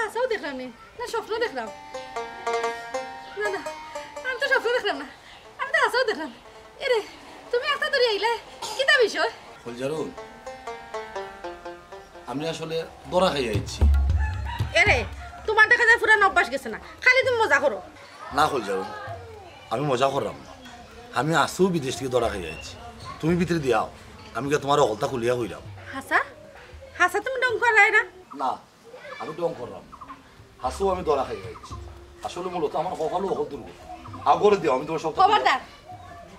হাসাও দেখলাম না স্বপ্ন দেখলাম না না আমি তো স্বপ্ন দেখলাম না আমি তো হাসাও দেখলাম এরে তুমি একটা ধরে আইলে কিতা বিষয় ফুলজারুল আমি আসলে দরা খাই আইছি এরে তোমার দেখা যায় পুরা অভ্যাস গেছে না খালি তুমি মজা করো না ফুলজারুল আমি মজা করলাম না আমি আসেও বিদেশ থেকে দরা খাই আইছি তুমি ভিতরে দিয়াও আমি তোমার হলতা খুলিয়া হইলাম হাসা হাসা তুমি ডং করাই না না আমি ডং করলাম হাসেও আমি দরা খাই আইছি আসলে মূলত আমার কপালও হল দুর্বল আগরে দিও আমি তোমার সব খবরদার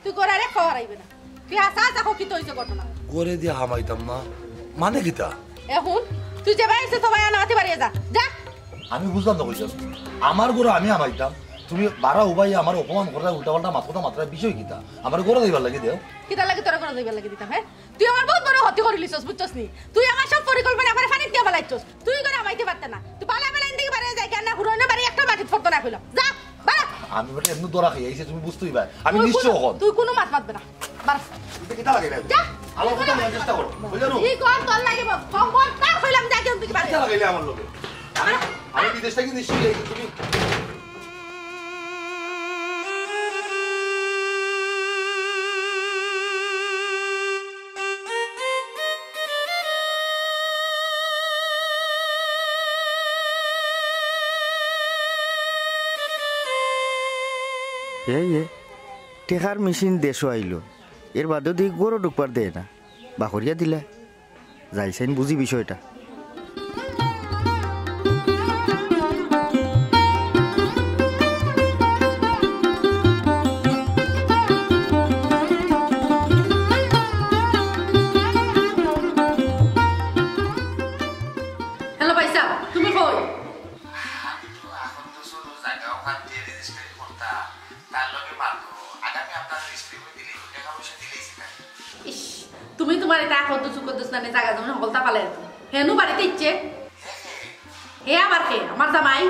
তুই করারে খাওয়ার আইবে না তুই হাসা হাসা কি হইছে ঘটনা করে দিয়া হামাইতাম না মানে কিতা এখন তুই যে বাইছে তো বাইয়া নাতে বাড়িয়ে যা যা আমি বুঝলাম না কইছ আমার ঘরে আমি হামাইতাম তুমি বারা উবাই আমার অপমান করে উল্টা পাল্টা মাথা মাত্রা বিষয় কিতা আমার ঘরে দিবার লাগে দেও কিতা লাগে তোরা করে দিবার লাগে দিতাম হ্যাঁ তুই আমার বহুত বড় ক্ষতি করিলিছস বুঝছস নি তুই আমার সব পরিকল্পনা করে ফানিত দিয়া বলাইছস তুই করে আমাইতে পারত না তুই বালা বেলা ইন্দিকে বাড়িয়ে যাই কেন হুরইনা বাড়ি একটা মাটিত ফটো না কইলাম যা বাড়া আমি বলে এমন দরা খাই আইছে তুমি বুঝতেই পার আমি নিশ্চয় হন তুই কোনো মাত মাতবে না বাড়া তুই কিতা লাগে না যা আমার কথা মনে চেষ্টা কর বুঝারু কি কর তোর লাগিব খবর তা কইলাম যা কেন তুই বাড়ি কিতা লাগাইলে আমার লগে আমি বিদেশ থেকে নিশ্চয় যাই তুমি টেকার মেশিন দেশও আইলো এর বাদেও দিক গরু ঢুকবার দেয় না বাকরিয়া দিলে যাইছেন বুঝি বিষয়টা হ্যালো ভাইসা তুমি কই তুমি তোমার এটা এখন তো চুকর দোষ না জায়গা জমি সকলটা পালে হেনু বাড়িতে ইচ্ছে হে আবার কে আমার জামাই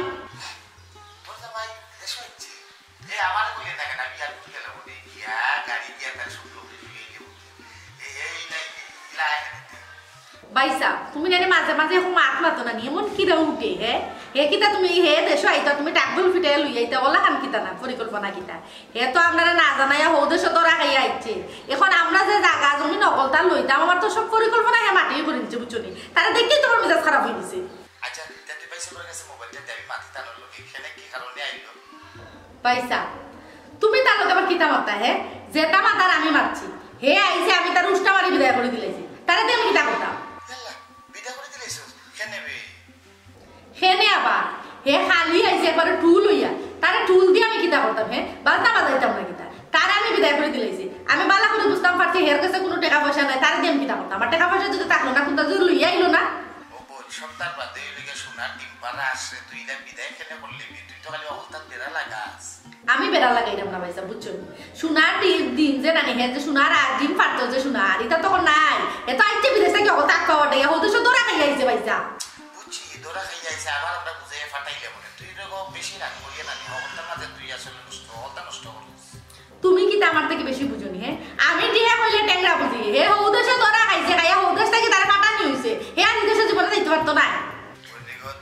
বাইসা তুমি নানি মাঝে মাঝে এখন মাত মাতো না এমন কিরা উঠে হে কিতা তুমি হে দেশ আইতা তুমি টাকবুল ফিটে লই আইতা ওলা খান কিতা না পরিকল্পনা কিতা হে তো আপনারা না জানাইয়া হৌ দেশ তো রাখাই আইছে এখন আমরা যে জায়গা জমি নকলতা লইতাম আমার তো সব পরিকল্পনা হে মাটি করে নিচ্ছে বুঝছনি তারা দেখি তোমার মেজাজ খারাপ হয়ে গেছে আচ্ছা তাতে পয়সা করে গেছে মোবাইলটা দেবি মাটি তার লগে এখানে কি কারণে আইলো বাইসা তুমি তার লগে আবার কিতা মারতা হে যেটা মাতার আমি মারছি হে আইছে আমি তার উষ্টা মারি বিদায় করে দিলেছি তারা দিয়ে আমি কিতা করতাম হেনে আবার হে খালি আইছে একবার টুল হইয়া তারে টুল দিয়ে আমি কিতা করতাম হে বাজনা বাজাইতাম না কিতা তারে আমি বিদায় করে দিলাইছি আমি বালা করে বুঝতাম পারছি হের কাছে কোনো টাকা পয়সা নাই তারে দিয়ে আমি কিতা করতাম আমার টাকা পয়সা যদি থাকলো না কোনটা জোর লইয়া আইলো না ও বল সপ্তাহ বাদে লগে সোনার ডিম পাড়া আসছে তুই না বিদায় কেন করলি তুই তো খালি অবস্থা বেড়া লাগাস আমি বেড়া লাগাইলাম না ভাইসা বুঝছো সোনার দিন যে নানি হে যে সোনার আর ডিম পারতো যে সোনার এটা তখন নাই এ তো আইছে বিদেশ থেকে অবস্থা খাওয়াটা হতে সব দৌড়া খাই আইছে ভাইসা দৌড়া খাই যাইছে আবার আমরা বুঝে ফাটাইলে বলে তুই এরকম বেশি রাগ করিয়ে না অবস্থার মাঝে তুই আসলে নষ্ট করিস তুমি কি আমার থেকে বেশি বুঝনি হ্যাঁ আমি ডিহা কইলে ট্যাংরা বুঝি হে হৌদেশে দৌড়া খাইছে খাইয়া হৌদেশ থেকে তারা ফাটানি হইছে হে আর নিজস্ব জীবনে যাইতে পারতো না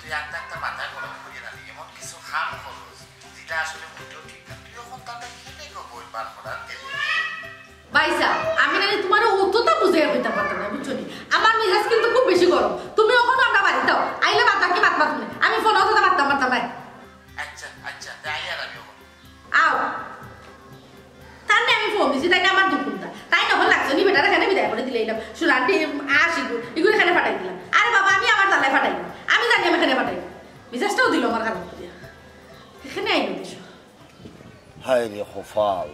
তুই একটা মাথা গরম করিয়ে না এমন কিছু খাম খরচ যেটা আসলে বুঝতেও ঠিক না তুই এখন তাদের খেতে বই পার করার বাইসা আমি নাকি তোমার অতটা বুঝে হইতে পারতাম না বুঝছো আমার মেজাজ কিন্তু খুব বেশি গরম তুমি ওখানে আমরা বাড়ি দাও আইলে বাদ বাকি বাদ বাদ আমি ফোন অতটা পারতাম না আচ্ছা আচ্ছা তাই আর আমি আও তার আমি ফোন দিছি তাই আমার দুপুরটা তাই তখন লাগছে নি বেটারা এখানে বিদায় করে দিলে এলাম সুরান্টি আসি এগুলো এখানে ফাটাই দিলাম আরে বাবা আমি আমার তালায় ফাটাই আমি জানি আমি এখানে ফাটাই মেজাজটাও দিল আমার কারণ এখানে আইলো দিস হায় রে খোফাল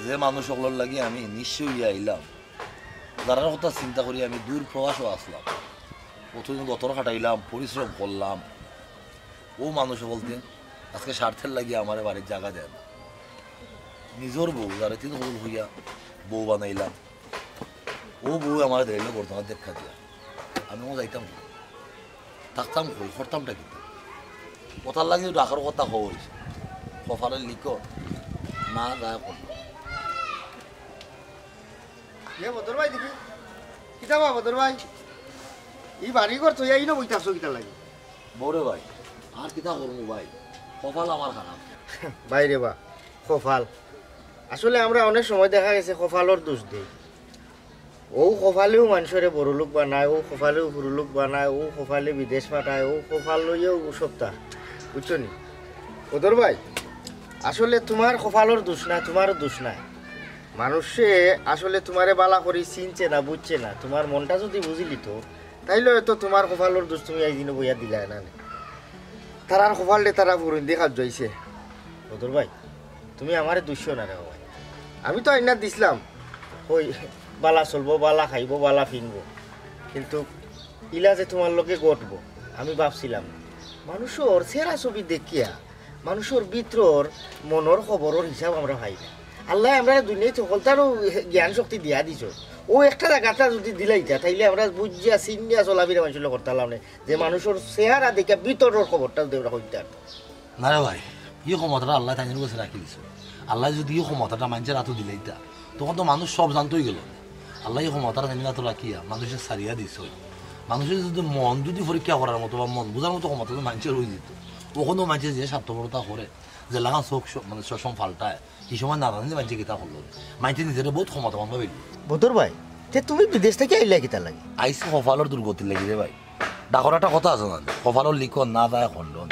যে মানুষ সকলের লাগি আমি নিশ্চয়ই আইলাম যারার কথা চিন্তা করি আমি দূর প্রবাসও আসলাম প্রথমদিন অতটা খাটাইলাম পরিশ্রম করলাম ও মানুষ বলতেন আজকে স্বার্থের লাগিয়ে আমার বাড়ির জায়গা দেন নিজের বউ যারা তিন হল হইয়া বউ বানাইলাম ও বউ আমার ধরিল বর্তমান দেখা দিয়া আমিও যাইতাম থাকতাম কই করতামটা কিন্তু কথার লাগে ডাকার কথা হয়েছে কপালের লিক না যা করল বদর ভাই দেখি কিতা বা বদর ভাই ই বাড়ি ঘর তুই আই না বইতাছ কিতা লাগে বৌরে ভাই আর কিতা করবো ভাই, কপাল আমার খারাপ। বাইরে বা কপাল, আসলে আমরা অনেক সময় দেখা গেছে কপালর দোষ দিই। ও কপালেও মানুষের বড় লোক বানায়, ও কপালেও সরু লোক বানায়, ও কপালে বিদেশ পাঠায়, ও কপাল লইয়েও সপ্তাহ, বুঝছো নি ওদর ভাই? আসলে তোমার কপালর দোষ না, তোমারও দোষ নাই। মানুষে আসলে তোমারে বালা করি চিনছে না, বুঝছে না। তোমার মনটা যদি বুঝিলি তো তাইলে হয়তো তোমার কপালর দোষ তুমি এই দিনে বইয়া দিলা না। তারার কপালটা তারা পুরন দেখা যাইছে। ওদর ভাই তুমি আমারে দুষ্য না রে ভাই, আমি তো আইনা দিছিলাম ওই বালা চলবো, বালা খাইব, বালা ফিনবো, কিন্তু ইলা যে তোমার লোকে ঘটবো আমি ভাবছিলাম। মানুষের চেহারা ছবি দেখিয়া মানুষের ভিতর মনের খবরের হিসাব আমরা পাই না। আল্লাহ আমরা দুনিয়ায় সকলতারও জ্ঞান শক্তি দিয়া দিছ। ও একটা জায়গাটা যদি দিলাইতা তাইলে আমরা বুঝিয়া চিনিয়া চলাবিরা মানুষের করতাম না, যে মানুষের চেহারা দেখিয়া ভিতরের খবরটা যদি আমরা হইতে পারতাম না রে ভাই। এই ক্ষমতাটা আল্লাহ তাই কাছে রাখি দিছ। আল্লাহ যদি এই ক্ষমতাটা মানুষের হাতও দিলাইতা তখন তো মানুষ সব জানতেই গেল। আল্লাহ এই ক্ষমতাটা তাই তো রাখিয়া মানুষের সারিয়া দিছ। মানুষের যদি মন যদি পরীক্ষা করার মতো বা মন বোঝার মতো ক্ষমতা তো মানুষের হয়ে যেত। ওখানেও মানুষের যে স্বার্থপরতা করে, যে লাগান চোখ মানে চশম ফাল্টায়, এই সময় না জানি যে মানুষের কিতা করলো, মানুষের নিজের বহুত ক্ষমতাবান ভাবে। বদর ভাই তুমি বিদেশ থেকে আইলা কিতা লাগে? আইসি কপালের দুর্গতির লাগি রে ভাই। ডাকর একটা কথা আছে না, কপালের লিখন না যায় খণ্ডন।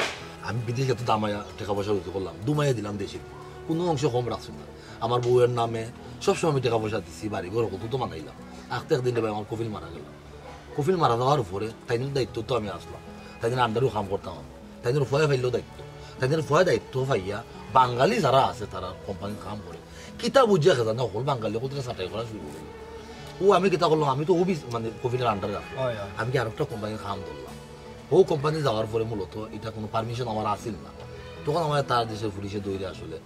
আমি বিদেশে এত দামায়া টাকা পয়সা রুজু করলাম, দুমাইয়া দিলাম দেশের, কোনো অংশ কম রাখছি না। আমার বউয়ের নামে সবসময় আমি টাকা পয়সা দিচ্ছি, বাড়ি ঘর কত তো মানাইলাম। আঁকতে একদিন ভাই আমার কফিল মারা গেল। কফিল মারা যাওয়ার উপরে তাইদের দায়িত্ব তো আমি আসলাম, তাইদের আন্ডারও কাম করতাম, তাইদের ফয়ে ফাইলেও দায়িত্ব, তাইদের ফয়ে দায়িত্ব ফাইয়া বাঙালি যারা আছে তারা কোম্পানির কাম করে কিতা বুঝিয়া খেজা না হল বাঙালি কোথায় চাটাই করা শুরু করলো। ও আমি কিতা করলাম, আমি তো মানে কফিলের আন্ডারে রাখলাম, আমি কি আর একটা কোম্পানির কাম ধরলাম। ও কোম্পানি যাওয়ার পরে মূলত এটা কোনো পারমিশন আমার আসিল না। তখন আমার তার দেশের পুলিশে দৌড়ে আসলে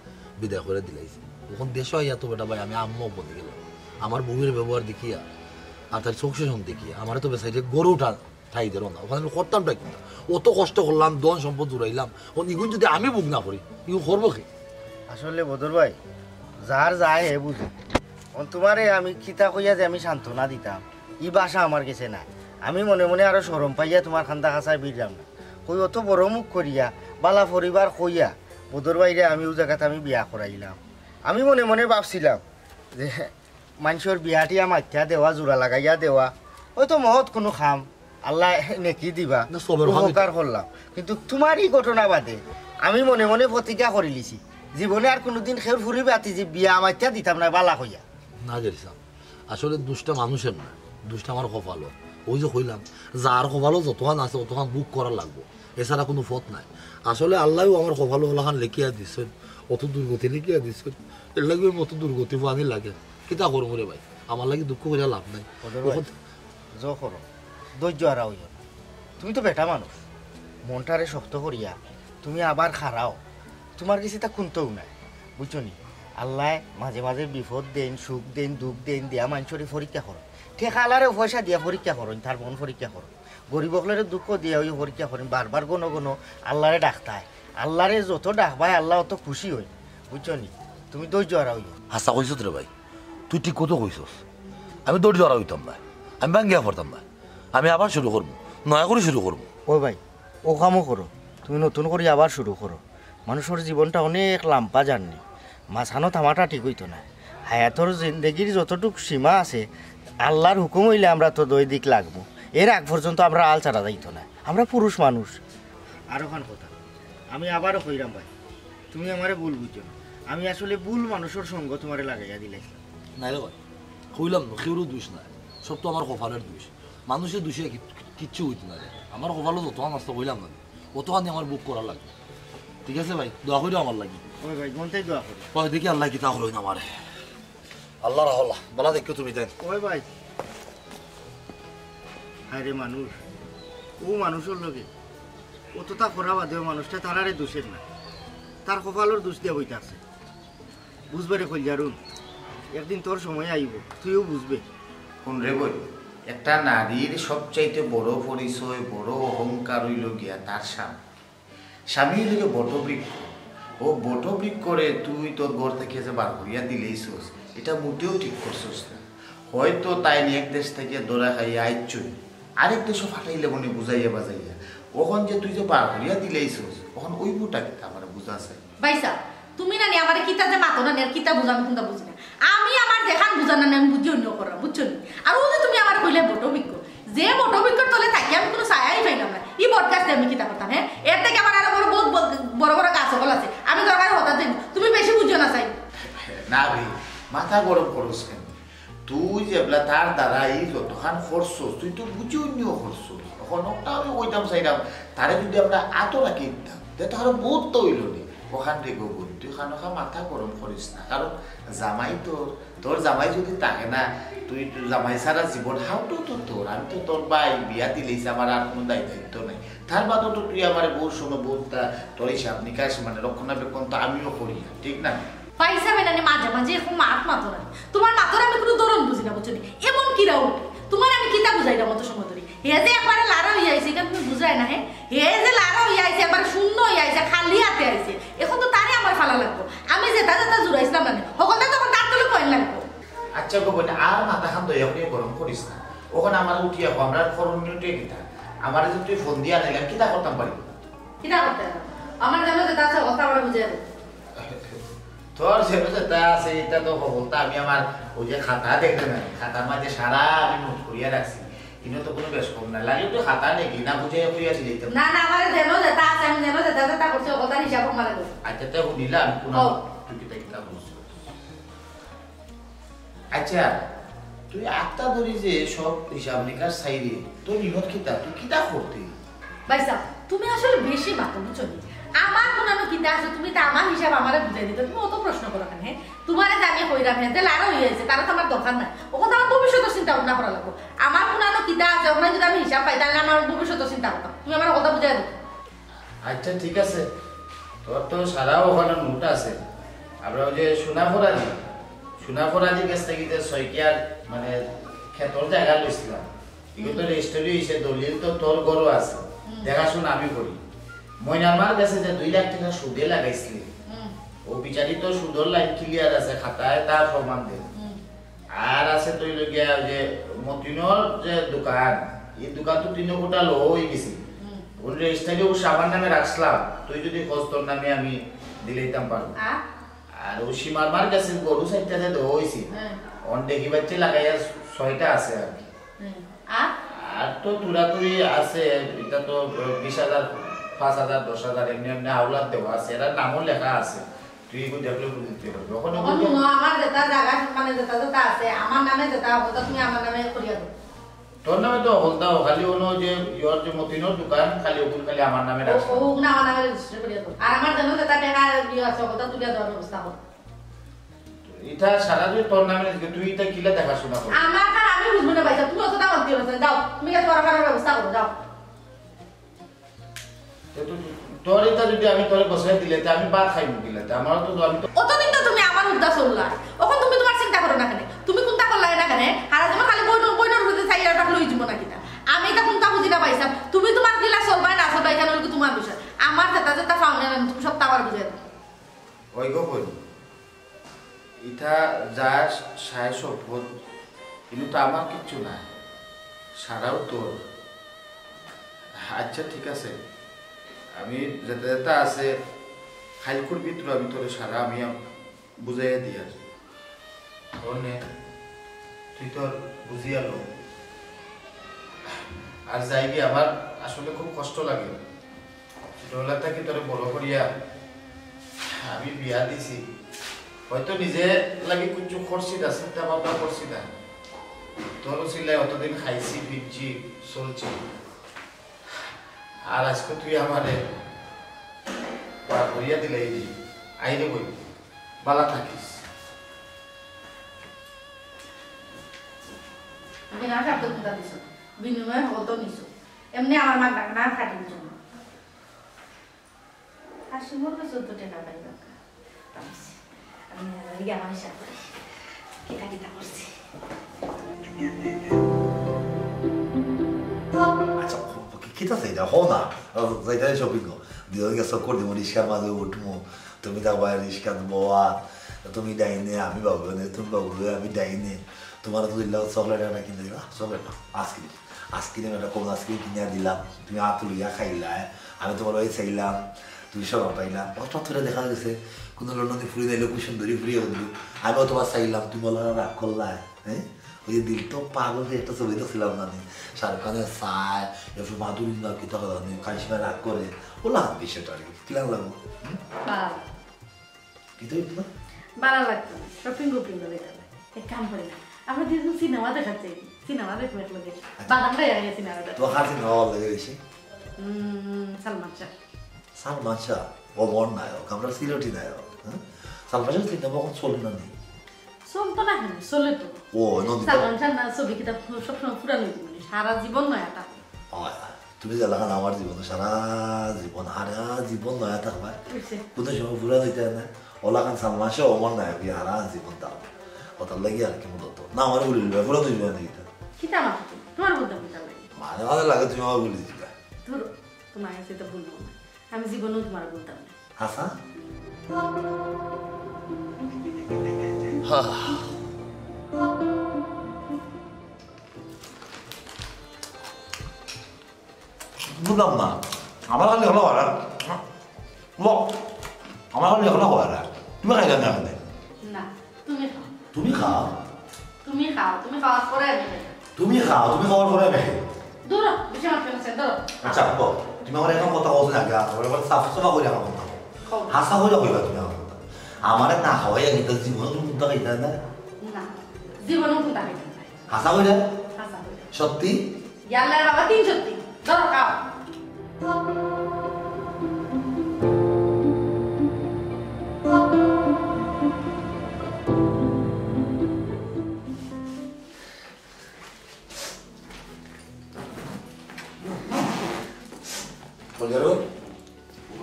বিদায় করে দিলাইছে। তখন দেশে আইয়া তো বেটা ভাই আমি আম্মু বলে গেলাম। আমার বউয়ের ব্যবহার দেখিয়া আর তার চোখেশন দেখিয়া আমার তো বেসাইডে গরুটা ঠাই দিল না। ওখানে আমি করতামটা কিন্তু অত কষ্ট করলাম, দন সম্পদ জুড়াইলাম, ইগুন যদি আমি বুক না করি ইগু করবো কি? আসলে বদর ভাই যার যায় হে বুঝে। তোমারে আমি খিতা কইয়া যে আমি সান্ত্বনা দিতাম ই বাসা আমার কাছে না। আমি মনে মনে আরো সরম পাইয়া তোমার খান্দা খাঁচায় বিড়লাম না। কই অত বড় মুখ করিয়া বালা পরিবার কইয়া বদর বাইরে আমি ও জায়গাতে আমি বিয়া করাইলাম। আমি মনে মনে ভাবছিলাম যে মানুষের বিয়াটিয়া মাথা দেওয়া, জোড়া লাগাইয়া দেওয়া হয়তো মহৎ কোনো খাম, আল্লাহ নেকি দিবা, উপকার করলাম। কিন্তু তোমার এই ঘটনা বাদে আমি মনে মনে প্রতিজ্ঞা করে লিছি জীবনে আর কোনোদিন খের ফুরি বাতি যে বিয়া মাথা দিতাম না বালা হইয়া। না গেছিলাম আসলে দুষ্টা মানুষের না, দুষ্টা আমার কপালও। ওই যে কইলাম যার কপালও যতক্ষণ আছে ততক্ষণ বুক করা লাগবো, এছাড়া কোনো পথ নাই। আসলে আল্লাহও আমার কপালও ওলাখান লেখিয়া দিচ্ছেন, অত দুর্গতি লেখিয়া দিচ্ছেন। এর লাগবে অত দুর্গতি পানি লাগে, কিতা করবো রে ভাই, আমার লাগে দুঃখ করিয়া লাভ নাই। ধৈর্য হারা হইল। তুমি তো বেটা মানুষ, মনটারে শক্ত করিয়া তুমি আবার খারাও, তোমার কাছে তা কুন্তও নাই, বুঝছো নি? আল্লাহ মাঝে মাঝে বিপদ দেন, সুখ দেন, দুঃখ দেন, দিয়া মানুষের পরীক্ষা করো। ঠিক আলারে পয়সা দিয়া পরীক্ষা করেন, তার মন পরীক্ষা করো। গরিব হলের দুঃখ দিয়া ওই পরীক্ষা করেন, বারবার কোনো কোনো আল্লাহরে ডাকতায়। আল্লাহরে যত ডাকবায় আল্লাহ অত খুশি হই, বুঝছো নি? তুমি ধৈর্য হারা হইল। হাসা কইস রে ভাই, তুই ঠিক কত কইসস। আমি ধৈর্য হারা হইতাম না, আমি ভাঙ্গিয়া পড়তাম না, আমি আবার শুরু করবো, নয়া করে শুরু করবো। ও ভাই ও কামও করো, তুমি নতুন করে আবার শুরু করো। মানুষের জীবনটা অনেক লাম্পা জার্নি, মাঝখানো থামাটা ঠিক হইতো না। হায়াতর জিন্দগির যতটুকু সীমা আছে আল্লাহর হুকুম হইলে আমরা তো দুই দিক লাগবো, এর আগ পর্যন্ত আমরা আল ছাড়া যাইতো না, আমরা পুরুষ মানুষ। আর ওখান কথা আমি আবারও কইরাম ভাই, তুমি আমারে ভুল বুঝছো, আমি আসলে ভুল মানুষের সঙ্গ তোমারে লাগাইয়া দিলাইছিলাম। নাই রে ভাই, কইলাম না কেউরও দোষ নাই, সব তো আমার কপালের দোষ। মানুষের দোষে কিচ্ছু হইতো না, আমার কপালও যতক্ষণ আসতে কইলাম না অতখানি আমার বুক করা লাগবে। ঠিক আছে ভাই, দোয়া করিও আমার লাগি। ওই ভাই মনটাই দোয়া করি। ভাই দেখি আল্লাহ কি তা হলো না আমার, আল্লাহ রাহল্লাহ বলা দেখো তুমি দেন। ওই ভাই হায় রে মানুষ, ও মানুষের লগে অতটা করা বাদেও মানুষটা তারারে দোষের না, তার কপালের দোষ দিয়া বইতে আছে। বুঝবে রে কলজারুন, একদিন তোর সময় আইব, তুইও বুঝবে। কোন রে বই, একটা নারীর সবচাইতে বড় পরিচয়, বড় অহংকার হইল গিয়া তার স্বামী। স্বামী হইলে বটবৃক্ষ, ও বটবৃক্ষরে তুই তোর ঘর থেকে যে বার করিয়া দিলেইছস, এটা মোটেও ঠিক করছস না। হয়তো তাই এক দেশ থেকে দৌড়া খাইয়া আইচই, আরেক দেশও ফাটাইলে মনে বুঝাইয়া বাজাইয়া ওখন যে তুই যে পার করিয়া দিলেইছস ওখন ওই বুটা কিতা আমার বুঝাছে ভাইসা তুমি না নি আমার কিতা যে মাতো না নি আর কিতা বুঝাম কোনটা বুঝি না আমি আমার দেখান বুঝান না আমি বুঝি অন্য করা বুঝছো নি আর ও যে তুমি আমার কইলে বটবিজ্ঞ যে বটবিজ্ঞর তলে থাকি আমি কোনো ছায়াই পাইলাম না এই পডকাস্টে আমি কিতা করতাম হ্যাঁ এর থেকে আমার আরো বড় বড় বড় কাজ সকল আছে আমি দরকার হতা দিন তুমি বেশি বুঝো না চাই না ভাই মাথা গরম করস কেন তুই যেবলা তার দ্বারা এই যতখান খরচস তুই তো বুঝি অন্য খরচস এখন ওটা আমি কইতাম চাইলাম তারে যদি আমরা আতো রাখি দিতাম তো আরো বহুত তো হইল নি ওখান থেকে গোবর তুই খানোখা মাথা গরম করিস না কারণ জামাই তোর জামাই যদি থাকে না তুই জামাই সারা জীবন হাউটো তো তোর আমি তো তোর ভাই বিয়া দিলেইছি আমার আর কোনো দায়িত্ব নাই তার বাদও তো তুই আমার বহু সময় বহুতটা তোর হিসাব নিকাশ মানে রক্ষণাবেক্ষণ তো আমিও করি ঠিক না পয়সা বেনানি মাঝে মাঝে এরকম মাতো না তোমার মাতর আমি কোনো দরণ বুঝি না বুঝছো নি এমন কিরা উঠে তোমার আমি কিতা বুঝাই না মতো সময় ধরে হে যে একবারে লারা হইয়া আইছে এটা তুমি বুঝাই না হ্যাঁ হে যে লারা হইয়া আইছে একবার শূন্য হইয়া আইছে খালি হাতে আইছে এখন তো তারে আমার ফালা লাগবো আমি যেটা জুড়াইছিলাম না সকলটা তখন তার তুলে কয়েন লাগবো আচ্ছা গো বোন আর মাথা খান দয়া করে গরম করিস না ওখানে আমার উঠিয়া আমরা করণীয়টাই কিতা আমার যে তুই ফোন দিয়া নিলাম কিতা করতাম পারি কিতা করতে আমার জানো যেটা আছে কথা আমরা বুঝাই দেবো তোর যেটা আছে এটা তো বলতা আমি আমার ওই যে খাতা দেখতে না খাতার মাঝে সারা আমি নোট করিয়া রাখছি কিন্তু তো কোনো বেশ কম না লাগে তো খাতা নেই না বুঝে করিয়া দিলে না না আমার জানো যেটা আছে আমি জানো যেটা করছি কথা হিসাব আমার লাগবে আচ্ছা তো শুনিলাম কোন তুই কিতা কিতা বলছিস আচ্ছা তুই আটটা ধরি যে সব হিসাব নিকাশ চাইরে তোর নিমত কিতা তুই কিতা করতে ভাইসা তুমি আসলে বেশি বাতো বুঝছো আমার কোনানো কিতা আছে তুমি তা আমার হিসাব আমারে বুঝাই দিতে তুমি অত প্রশ্ন করো কেন হ্যাঁ তোমারে জানি কইরাম হ্যাঁ যে লারা হয়ে আছে তারা তো আমার দরকার নাই ওখান আমার ভবিষ্যতের চিন্তা ভাবনা করা লাগবো আমার কোনানো কিতা আছে ওখানে যদি আমি হিসাব পাই তাহলে আমার ভবিষ্যতের চিন্তা করতাম তুমি আমার কথা বুঝাই দাও আচ্ছা ঠিক আছে তোর তো সারা ওখানে নোট আছে আমরা ওই যে সোনাফরাজি গেছ থেকে সৈকিয়ার মানে ক্ষেতর জায়গা লইছিলাম এগুলো তো রেজিস্ট্রি হয়েছে দলিল তো তোর গরু আছে দেখাশোনা আমি করি ময়নামার কাছে যে 2 লাখ টাকা সুদে লাগাইছিলি ও বিচারি তো সুদর লাইন ক্লিয়ার আছে খাতায় তার প্রমাণ দে আর আছে তুই লগিয়া যে মতিনর যে দোকান এই দোকান তো 3 কোটা লো হয়ে গেছে ওর রেজিস্ট্রি ও সাবান নামে রাখলাম তুই যদি খোঁজ তোর নামে আমি দিলেইতাম পারবো আর ও সীমার কাছে গরু সাইডটাতে দো হইছে অন দেখি বাচ্চা লাগাইয়া 6টা আছে আর কি আর তো তুরাতুরি আছে এটা তো 20,000 5,000 10,000 এমনি এমনি আওলাদ দেওয়া আছে এর নামও লেখা আছে তুই এগুলো দেখলে বুঝতে পারবি ওখানে আমার যেটা জায়গা মানে যেটা আছে আমার নামে যেটা কথা তুমি আমার নামে করিয়া দাও তোর নামে তো হলদাও খালি হলো যে ইয়োর যে মতিনোর দোকান খালি ওগুলো খালি আমার নামে রাখছ ও না আমার নামে রেজিস্টার করিয়া দাও আর আমার জন্য যেটা টাকা দিয়ে আছে কথা তুলিয়া দেওয়ার ব্যবস্থা কর এটা সারা যে তোর নামে তুই এটা কিলা দেখাশোনা কর আমার কার আমি বুঝবো না ভাই তুমি অতটা মানতে না দাও তুমি এত করার ব্যবস্থা করো দাও তোর এটা যদি আমি তোরে বসাই দিলে তে আমি ভাত খাইব দিলে তে আমারও তো আমি তো অতদিন তো তুমি আমার উদ্দাস হল্লা এখন তুমি তোমার চিন্তা করো না কেন তুমি কোনটা করলা না কেন আর তুমি খালি বইনর হতে চাই আর লই যাব না কিনা আমি এটা কোনটা বুঝি না পাইছাম তুমি তোমার কিলা চলবাই না চলবাই জানো কি তোমার বিষয় আমার যেটা ফাউন্ডেশন তুমি সব টাওয়ার বুঝাই দাও ওই গো কই এটা যা সায় সম্পদ কিন্তু তো আমার কিচ্ছু না সারাও তোর আচ্ছা ঠিক আছে আমি যেটা আছে খাইলকুর ভিতরে আমি তোর সারা আমি বুঝাইয়া দিয়ে আসি তুই তোর বুঝিয়া লো আর যাই গিয়ে আমার আসলে খুব কষ্ট লাগে ছোটবেলা থেকে তোর বড় করিয়া আমি বিয়া দিছি হয়তো নিজে লাগে কিছু করছি না চিন্তা ভাবনা করছি না তোরও ছিলে অতদিন খাইছি ফিরছি চলছি আর আজকে তুই আমারে পার করিয়া দিলে এই আইলে বই বালা থাকিস বিনা শব্দ কোনটা দিছো বিনিময়ে হতো নিছো এমনি আমার মা না খাটির জন্য হাসি মোর কাছে 14 টাকা পাইবা আমি আমার হিসাব করি কিতা করছি আচ্ছা কিতা চাইতা হও না যাইতা শপিং দিয়ে গেছো করে দিব রিক্সার মাঝে উঠবো তুমি যাবা রিক্সা বোয়া তুমি ডাইনে আমি বাবু তুমি বাবু আমি ডাইনে তোমার তো দিল্লা চকলেট একটা কিনে দিবা চকলেট আইসক্রিম আইসক্রিম একটা কোন আইসক্রিম কিনে দিলাম, তুমি আতুলিয়া খাইলা, আমি তোমার বাড়ি চাইলাম, তুমি সব পাইলাম। হঠাৎ করে দেখা গেছে কোনো লন্ডনে ফুরি দিলে খুব সুন্দরী ফুরিয়ে দিল, আমিও তোমার চাইলাম, তুমি বলো রাগ করলা। হ্যাঁ, ওই যে দিল তো পাগল যে একটা ছবি তো ছিলাম না, শাহরুখ খানের চায়, এরপর মাধুরী না কি তখন কারিশমা রাগ করে, ওলা বিষয়টা আর কি কিলাম লাগবো। কি তো না ভালো লাগতো না, শপিং গোপিং করে এক কাম করে না, আমরা দুজন সিনেমা দেখাচ্ছি, সিনেমা দেখবো এক লগে, বাদামটা এর সিনেমা দেখবো। তো হাসি নেওয়া লাগে বেশি সালমান শাহ। সালমান শাহ অমর নায়ক, আমরা সিলেটি নায়ক। হ্যাঁ, সালমান শাহ সিনেমা কখন চলে না নেই, চলতো না কেন, চলে তো। ও নদী সালমান শাহ না ছবি কিতাব সবসময় পুরানো জীবনে, সারা জীবন নয় এটা। তুমি যে লাগান আমার জীবন সারা জীবন হারা জীবন নয়া থাকবা, কোনো সময় পুরা হইতে না। ওলাখান সালমান শাহ অমর নায়ক হারা জীবন তাও কথা লাগে আর কি মূলত না আমার বলি পুরা তো জীবন নাকি কিতা আমার তোমার বলতে বলতে লাগে, মাঝে মাঝে লাগে তুমি আমার বলে দিবা। ধরো তোমার কাছে তো বলবো না, আমি জীবনেও তোমার বলতাম না। হাসা বুঝলাম না, আমার খালি হলো আর আমার খালি হলো আর তুমি খাইলে না এখানে। না তুমি খাও, তুমি খাও, তুমি খাও, তুমি খাওয়ার পরে আমি খাই। তুমি খাও, তুমি খাওয়ার পরে আমি ধরো বেশি আমার ফেলছে, ধরো। আচ্ছা তুমি আমার এখন কথা বলছো নাকি আমার সাফ সাফা করে আমার কথা হাসা হয়ে কইবা তুমি আমার কথা আমার না খাওয়াই কিন্তু জীবন তুমি তো খাইতে না না জীবনেও তুমি তাকে খাই হাসা হয়ে হাসা হয়ে সত্যি ইয়াল্লা বাবা 3 সত্যি, ধরো খাও। Polero,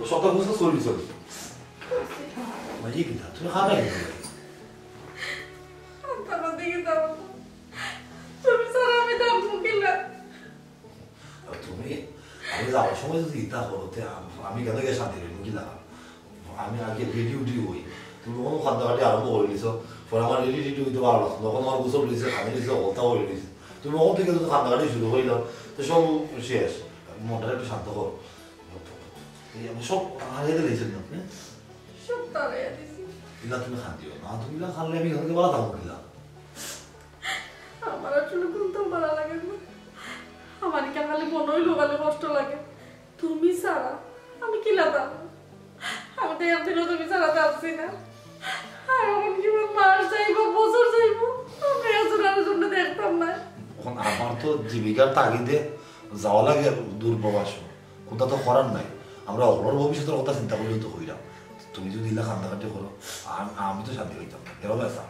só para você solução. Mas diga, tu não sabe. Tama দিকে দাও, তুমি সারা আমি দাম মুকিলা। তুমি আমি যাওয়ার সময় যদি ইতা করতে আমি কেন গিয়ে শান্তি রইল কি না আমি আগে রেডি উঠি হই তুমি কোনো খাদ্যঘাটি আরম্ভ করে দিছো পরে আমার রেডি রেডি হইতে পারলো তখন আমার গোসল দিয়েছে খানি দিয়েছে ওটাও করে দিয়েছে তুমি ওখান থেকে যদি খাদ্যঘাটি শুরু করিলাম তো সব শেষ মনটা একটু শান্ত করো আমি সব হারিয়ে দিয়েছেন না সব তারে দিছি ইলা তুমি খান দিও না তুমি ইলা খানলে আমি এখান থেকে বলা থাকবো কিলা আমার আসলে কোনটা ভালো লাগে না, আমার কেন খালি মনে হইলো খালি কষ্ট লাগে। তুমি সারা আমি কি লাগাম, আমি তো এর দিনও তুমি সারা যাচ্ছি না, আর এখন কি মাস যাইবো বছর যাইবো আমি আসলে জন্য দেখতাম না। এখন আমার তো জীবিকার তাগিদে যাওয়া লাগে দূর প্রবাস কোনটা তো করার নাই আমরা অপর ভবিষ্যতের কথা চিন্তা করলেও তো হইলাম তুমি যদি ইলা কান্দাকাটি করো আমি তো শান্তি হইতাম এরকম আসা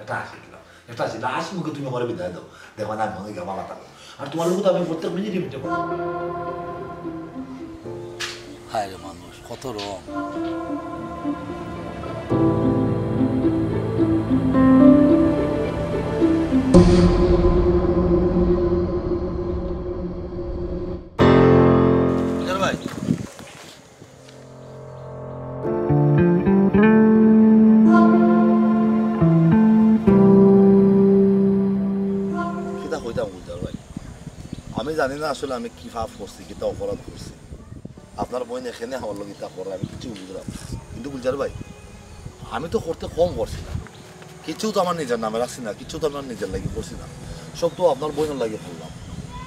এটা আসি দিলাম এটা আসি আসি মুখে তুমি আমার বিদায় দাও দেখো না আমি মনে গেমা থাকো আর তোমার লোক তো আমি প্রত্যেক মিনিটই মিটে পাবো হায় রে মানুষ কত রং ভাই আমি জানি না আসলে আমি কি ভাব করছি কিতা অপরাধ করছি আপনার বই এখানে আমার লোক ইতা করে আমি কিছু বুঝলাম কিন্তু গুলজার ভাই আমি তো করতে কম করছি না কিছু তো আমার নিজের নামে রাখছি না কিছু তো আমার নিজের লাগে করছি না সব তো আপনার বইনের লাগে করলাম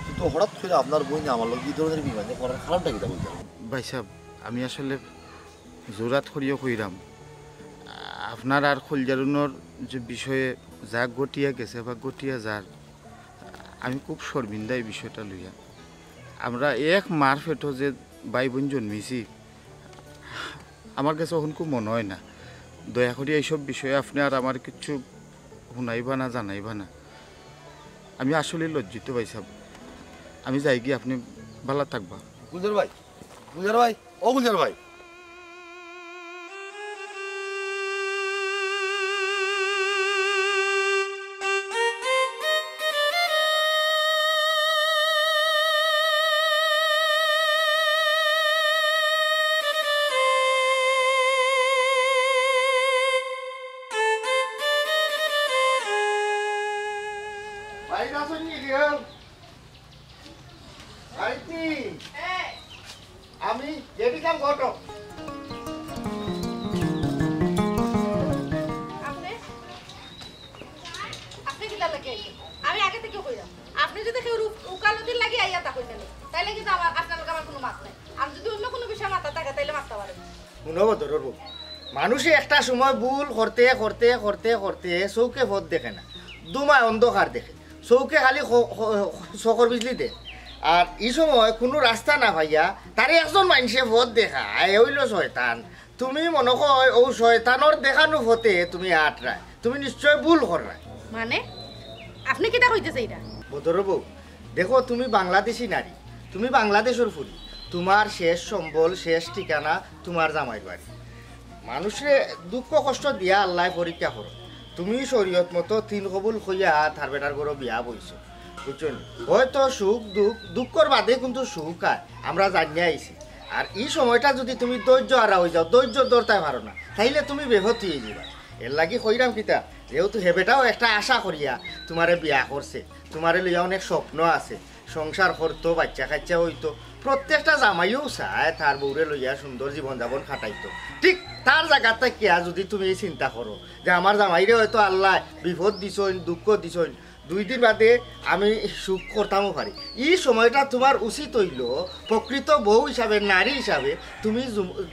কিন্তু হঠাৎ করে আপনার বই আমার লোক এই ধরনের বিমানে করার কারণটা কিতা বলতে ভাই সাহেব আমি আসলে জোরাত করিও কইরাম আপনার আর খোলজারুনোর যে বিষয়ে যা গটিয়া গেছে বা গটিয়া যার আমি খুব শর্মিন্দা এই বিষয়টা লইয়া আমরা এক মার ফেটো যে ভাই বোন জন্মিছি আমার কাছে এখন খুব মনে হয় না দয়া করে এইসব বিষয়ে আপনি আর আমার কিছু শুনাইবা না জানাইবা না আমি আসলে লজ্জিত ভাই সাহেব আমি যাই গিয়ে আপনি ভালো থাকবা গুলজার ভাই ও গুলজার ভাই আমি যেটি কাম ঘটো আপনি কিলা লাগে আইছেন? আমি আগে থেকে কইলাম আপনি যদি কেউ উকালতির লাগে আইয়া তা কইতেন তাইলে কিন্তু আপনার লগে আমার কোনো মাত নাই। আর যদি অন্য কোনো বিষয় মাথা থাকে তাইলে মারতে পারেন। শুনবো ধরব মানুষে একটা সময় ভুল করতে করতে করতে করতে চৌকে ভোট দেখে না, দুমায় অন্ধকার দেখে, চৌকে খালি চকর বিজলি দেয়। আর এই সময় কোনো রাস্তা না ভাইয়া তারে একজন মানুষে ভোট দেখা হইল শয়তান। তুমি মনে কয় ও শয়তানোর দেখানো ভোটে তুমি আটরায়, তুমি নিশ্চয় ভুল করায়। মানে আপনি কিটা কইতেছে এটা? বদরবু দেখো, তুমি বাংলাদেশি নারী, তুমি বাংলাদেশের ফুরি, তোমার শেষ সম্বল শেষ ঠিকানা তোমার জামাইর বাড়ি। মানুষে দুঃখ কষ্ট দিয়া আল্লাহ পরীক্ষা করো। তুমি শরীয়ত মতো 3 কবুল হইয়া তার বেটার করে বিয়া বইছো, বুঝছেন? হয়তো সুখ দুঃখ দুঃখর বাদে কিন্তু সুখ আয়, আমরা জানিয়ে আইছি। আর এই সময়টা যদি তুমি ধৈর্য হারা হয়ে যাও, ধৈর্য ধরতে পারো না, তাইলে তুমি বেহত হয়ে যাবা। এর লাগি কইরাম কিতা, যেহেতু হেবেটাও একটা আশা করিয়া তোমারে বিয়া করছে, তোমারে লইয়া অনেক স্বপ্ন আছে, সংসার করতো, বাচ্চা কাচ্চা হইতো, প্রত্যেকটা জামাইও চায় তার বউরে লইয়া সুন্দর জীবন যাপন খাটাইতো। ঠিক তার জায়গাটা কিয়া যদি তুমি চিন্তা করো যে আমার জামাইরে হয়তো আল্লাহ বিপদ দিছইন, দুঃখ দিছইন, 2 দিন বাদে আমি সুখ করতামও পারি। এই সময়টা তোমার উচিত হইল প্রকৃত বউ হিসাবে, নারী হিসাবে তুমি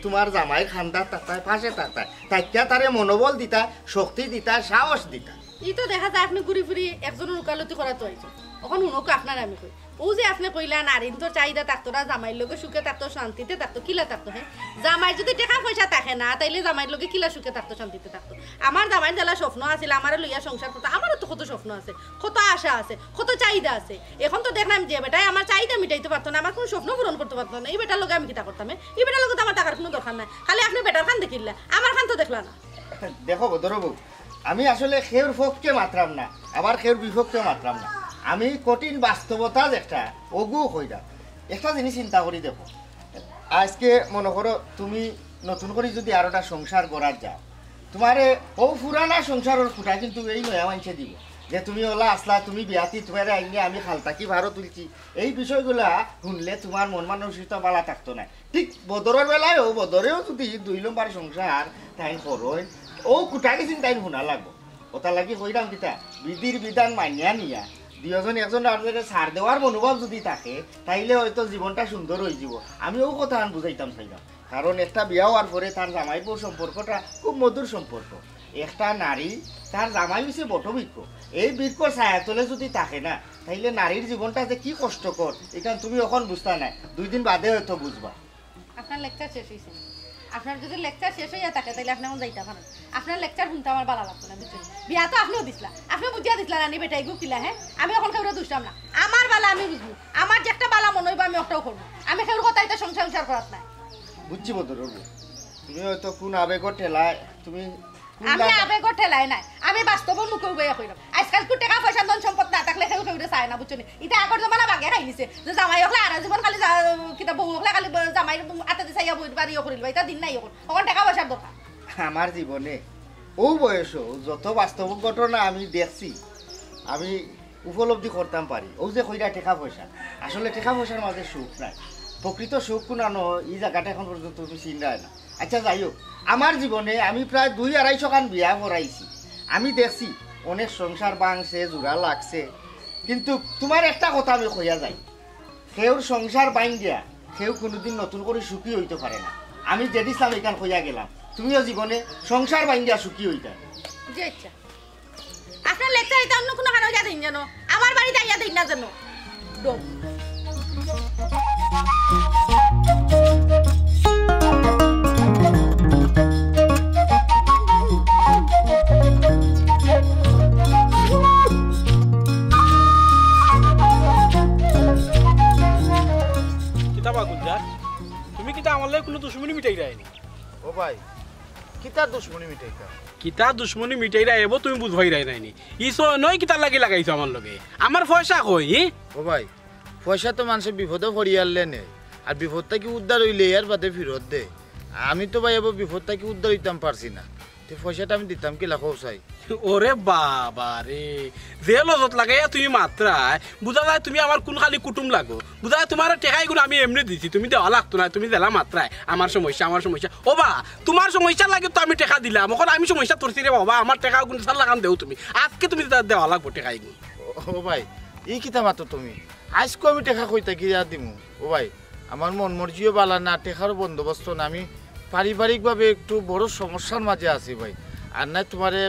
তোমার জামাইয়ের খান্দার তাতায় পাশে তাতায় তাইকা তারে মনোবল দিতা, শক্তি দিতা, সাহস দিতা। ই তো দেখা যায় আপনি ঘুরি ফিরি একজনের উকালতি করা তো আইছেন। এখন উনকে আপনার আমি কই ও যে আপনি কইলা নারীর তো চাহিদা থাকতো না, জামাইয়ের লোকে সুখে থাকতো, শান্তিতে থাকতো, কিলা থাকতো? হ্যাঁ, জামাই যদি টাকা পয়সা থাকে না তাইলে জামাইয়ের লোকে কিলা সুখে থাকতো, শান্তিতে থাকতো? আমার জামাইয়ের জ্বালা স্বপ্ন আছিল, আমার লইয়া সংসার করতো, আমারও তো কত স্বপ্ন আছে, কত আশা আছে, কত চাহিদা আছে। এখন তো দেখলাম যে বেটাই আমার চাহিদা মিটাইতে পারতো না, আমার কোনো স্বপ্ন পূরণ করতে পারতো না। এই বেটার লোকে আমি কিতা করতাম? এই বেটার লোকে তো আমার টাকার কোনো দরকার নাই, খালি আপনি বেটার খান দেখিলা, আমার খান তো দেখলা না। দেখো বদরবু, আমি আসলে খেউর পক্ষে মাত্রাম না, আবার খেউর বিপক্ষে মাত্রাম না। আমি কঠিন বাস্তবতা একটা অগু হইলাম। একটা জিনিস চিন্তা করি দেখো, আজকে মনে করো তুমি নতুন করে যদি আর একটা সংসার গড়ার যাও, তোমারে ও পুরানা সংসারের ফুটা কিন্তু এই নয়া মানছে দিব যে তুমি ওলা আসলা, তুমি বিয়াতি, তোমার আইনে আমি খালতাকি ভারত তুলছি, এই বিষয়গুলা শুনলে তোমার মন মানসিকতা বালা থাকতো না। ঠিক বদরের বেলায় ও বদরেও যদি 2 নম্বর সংসার তাই করোয়, ও কুটাকে চিন্তাই শুনা লাগবো। ওটা লাগি কইরাম কিতা, বিধির বিধান মানিয়া নিয়া দুজন একজন ছাড় দেওয়ার মনোভাব যদি থাকে তাইলে হয়তো জীবনটা সুন্দর হয়ে যাব। আমিও কথা বুঝাইতাম চাইলাম, কারণ একটা বিয়া হওয়ার পরে তার জামাই বউর সম্পর্কটা খুব মধুর সম্পর্ক। একটা নারী তার জামাই হচ্ছে বটবৃক্ষ, এই বৃক্ষ ছায়াতলে যদি থাকে না তাইলে নারীর জীবনটা যে কি কষ্টকর এখান তুমি এখন বুঝতা না, 2 দিন বাদে হয়তো বুঝবা। আপনার লেকচার শেষ হয়েছে, আপনার যদি লেকচার শেষ হইয়া থাকে তাহলে আপনি এখন যাইতে পারেন। আপনার লেকচার শুনতে আমার ভালো লাগতো না, বুঝছেন? বিয়া তো আপনিও দিছিলা, আপনি বুঝিয়া দিছিলা রানি বেটাই গুকিলা। হ্যাঁ, আমি এখন কেউ দুষ্টাম না, আমার বালা আমি বুঝবো, আমার যে একটা বালা মনে হইব আমি একটাও করবো, আমি কেউ কথা এটা সংসার করাত নাই। বুঝছি বদর, তুমি হয়তো কোন আবেগর ঠেলায় তুমি। আমি আবেগর ঠেলাই নাই, আমি বাস্তব মুখে উবাইয়া কইলাম। আজকাল কো টাকা পয়সা ধন সম্পদ না থাকলে কেউ কেউ চায় না, বুঝছেন? এটা আগর জমানা বাগে খাই নিছে যে জামাই হলে আর জীবন খালি কিতা বউ হলে খালি জামাই আতাতে চাইয়া বই বাড়িও করিল, এটা দিন নাই এখন, এখন টাকা পয়সার দরকার। আমার জীবনে ও বয়সও যত বাস্তব ঘটনা আমি দেখছি, আমি উপলব্ধি করতাম পারি। ও যে কইরা টাকা পয়সা, আসলে টাকা পয়সার মাঝে সুখ নাই, প্রকৃত সুখ কোনানো এই জায়গাটা এখন পর্যন্ত তুমি চিন্তায় না। আচ্ছা যাই হোক, আমার জীবনে আমি প্রায় 2-250 খান বিয়া করাইছি, আমি দেখছি অনেক সংসার ভাঙছে, জোড়া লাগছে, কিন্তু তোমার একটা কথা আমি কইয়া যাই, কেউর সংসার বাইন দিয়া কেউ কোনোদিন নতুন করে সুখী হইতে পারে না। আমি যে দিছিলাম এখান কইয়া গেলাম, তুমিও জীবনে সংসার বাইন দিয়া সুখী হইতা। জি আচ্ছা, আপনার লেকচার এটা অন্য কোনো কারণে দিন জানো, আমার বাড়িতে আইয়া দিন না জানো। তুমি কিতা আমার লাগে কোনো দুশ্মনী মিটাই রায়নি? ও ভাই, কিতা দুশ্মনী মিটাইতা? কিতা দুশ্মনী মিটাই রাইব তুমি বুঝবাই রাই নাইনি। ইসো নয় কিতা লাগি লাগাইছো আমার লগে, আমার পয়সা কই? ও ভাই, পয়সা তো মানুষের বিপদে ফরিয়ালে নেই, আর বিপদটা কি উদ্ধার হইলে এর বাদে ফিরত দে। আমি তো ভাই এবার বিপদটা কি উদ্ধার হইতাম পারছি না, তে পয়সাটা আমি দিতাম কি লাখো চাই ওরে বাবা রে যে লজত লাগাইয়া তুমি মাত্রায় বুঝা যায় তুমি আমার কোন খালি কুটুম লাগো বুঝা যায় তোমার টেকাই গুলো আমি এমনি দিছি তুমি দেওয়া লাগতো না তুমি দিলা মাত্রায় আমার সমস্যা ও বা তোমার সমস্যা লাগে তো আমি টেকা দিলাম ওখানে আমি সমস্যা তোরছি রে বাবা আমার টেকা গুণ সার লাগান দেও তুমি আজকে তুমি দেওয়া লাগবো টেকাই গুণ ও ভাই এই কিতা মাতো তুমি আজকে আমি টেকা কইতা কি আর দিমু ও ভাই আমার মন মর্জিও বালা না টেকারও বন্দোবস্ত না আমি পারিবারিকভাবে একটু বড় সমস্যার মাঝে আছি ভাই আর না তোমারে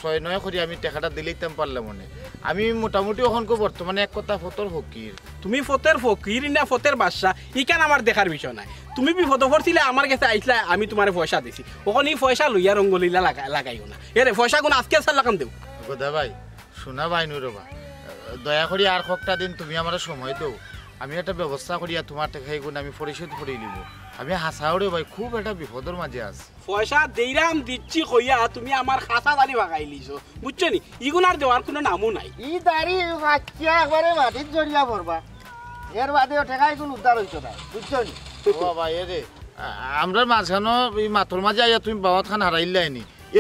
6-9 করে আমি টাকাটা দিলেইতাম পারলাম মনে আমি মোটামুটি ওখানকে বর্তমানে এক কথা ফতর ফকির তুমি ফতের ফকির না ফতের বাদশা ইকান আমার দেখার বিষয় নাই তুমি বিপদ পড়ছিলে আমার কাছে আইসলা আমি তোমার পয়সা দিছি ওখানে পয়সা লইয়া রঙ্গলীলা লাগাইও না এরে পয়সা গুণ আজকে সার লাগাম দেও গোদা ভাই শোনা ভাই নুরবা দয়া করি আর কয়েকটা দিন তুমি আমার সময় দাও আমি একটা ব্যবস্থা করিয়া তোমার টাকা এগুলো আমি পরিশোধ করে নিব আমি হাসাওরে ভাই খুব একটা বিপদের মাঝে আছি পয়সা দেইরাম দিচ্ছি কইয়া তুমি আমার খাসা দানি ভাগাই লিছো বুঝছো নি ইগুন আর দেওয়ার কোনো নামও নাই ই দাড়ি বাচ্চা একবারে মাটির জড়িয়া পড়বা এর বাদেও ঠেকাই কোন উদ্ধার হইতো না বুঝছো নি ও ভাই রে আমরা মাঝখানো এই মাথর মাঝে আইয়া তুমি বাবাত খান হারাইলাই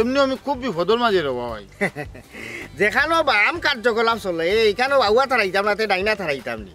এমনি আমি খুব বিপদের মাঝে রে ভাই যেখানো বাম কার্যকলাপ চলে এইখানো বাউয়া থারাইতাম না ডাইনা থারাইতাম নি